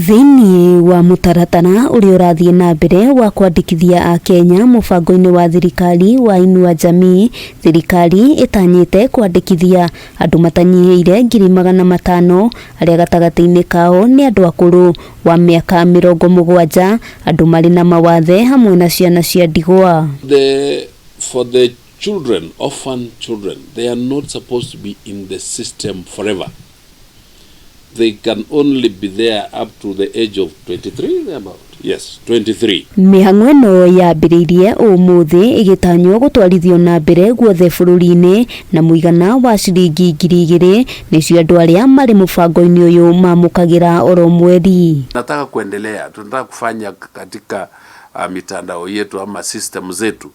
Thĩinĩ wa mũtaratara ũrĩa ũrathiĩ na mbere wa kwandĩkithia Akenya mũbango-inĩ wa thirikari wa Inua Jamii, thirikari ĩtanyĩte kwandĩkithia andũ matanyihĩire 500,000 arĩa gatagatĩ-inĩ kao nĩ andũ akũrũ wa mĩaka 70, andũ marĩ na mawathe hamwe na ciana cia ndigwa. For the children, orphan children, they are not supposed to be in the system forever. They can only be there up to the age of 23, about. Yes, 23. Mĩhang'o ĩno yambĩrĩirie ũmũthĩ ĩgĩtanywo gũtwarithio na mbere guothe bũrũri-inĩ na mũigana wa ciringi 2,000 nĩcio andũ arĩa marĩ mũbango-inĩ ũyũ mamũkagĩra oro mweri. Nataka kuendelea, tunataka kufanya katika mitandao yetu ama system zetu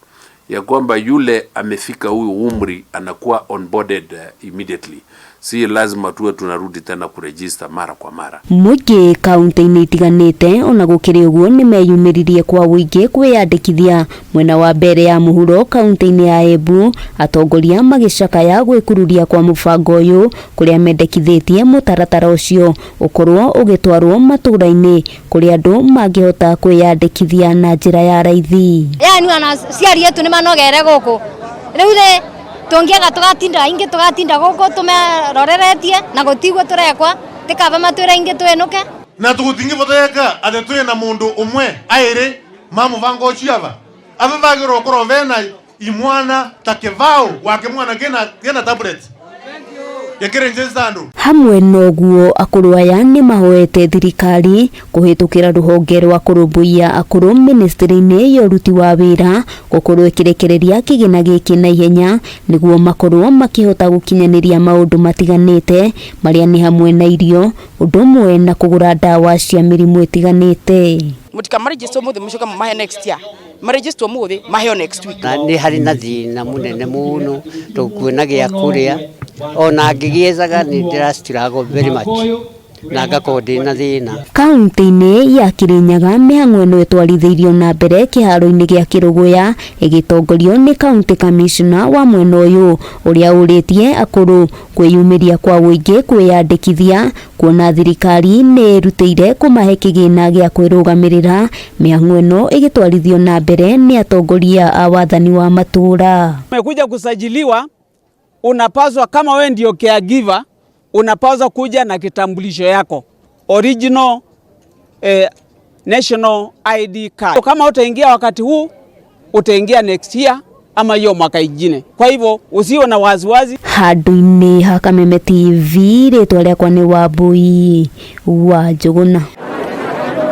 ya kwamba yule amefika huyu umri anakuwa onboarded immediately. Si lazima tuwe tunarudi tena kuregister mara kwa mara. Mũingĩ kaunti-inĩ itiganĩte ona gũkĩrĩ ũguo nĩ meyumĩririe kwa wũingĩ kwĩyandĩkithia mwena wa mbere ya mũhuro kaunti-inĩ ya Embu, atongoria magĩcakaya gwĩkururia kwa mũbango ũyũ kũrĩa mendekithĩtie mũtaratara ũcio ũkorwo ũgĩtwarwo matũũra-inĩ kũrĩa andũ mangĩhota kwĩyandĩkithia na njĩra ya raithi. Yani wana ciari yetu nĩ manogere gũkũ rĩu tungiaga tugatinda ingi tugatinda guko tumeroreretie na gutigwo turekwa tikaba matwira ingi twenuke na tugutingi botheka ate twe na mundu umwe aire mamu vango chiava avavagiro korovena imwana takevao wake mwana gena tablet hamwe noguo akũrũ aya nĩ mahoete thirikari kũhĩtũkĩra rũhonge rwa kũrũmbũiya akũrũ ministry-inĩ ya ũruti wa wĩra gũkorwo ĩkĩrekereria kĩgĩna gĩkĩ na ihenya nĩguo makorwo makĩhota gũkinyanĩria maũndũ matiganĩte marĩa nĩ hamwe na irio, ũndũ ũmwe na kũgũra ndawa cia mĩrimũ ĩtiganĩte. Mutikamarejista muthi mushoka mahe next year marejista muthi mahe next week. Nĩ harĩ na thĩna mũnene mũno tũkuona gĩa kũrĩa ona ngĩgĩezaga nĩ ndĩracitirago very much na ngakorwo ndĩna thĩna. Kaunti-inĩ ya Kirinyaga mĩhang'o ĩno ĩtwarithĩirio na mbere kĩharo-inĩ gĩa Kĩrũgũya ĩgĩtongorio nĩ county commissioner wa mwena ũyũ ũrĩa ũrĩtie akũrũ kwĩyumĩria kwa wũingĩ kwĩyandĩkithia kuona thirikari nĩ ĩrutĩire kũmahe kĩgĩna gĩa kwĩrũgamĩrĩra, mĩhang'o ĩno ĩgĩtwarithio na mbere nĩ atongoria a wathani wa matũũra. Umekuja kusajiliwa, unapaswa kama wewe ndio caregiver unapaswa kuja na kitambulisho yako original national ID card. Kama utaingia wakati huu utaingia next year ama hiyo mwaka ingine. Kwa hivyo usiwe na waziwazi. Handũ-inĩ ha Kameme TV rĩtwa rĩakwa nĩ Wambui wa Njũgũna.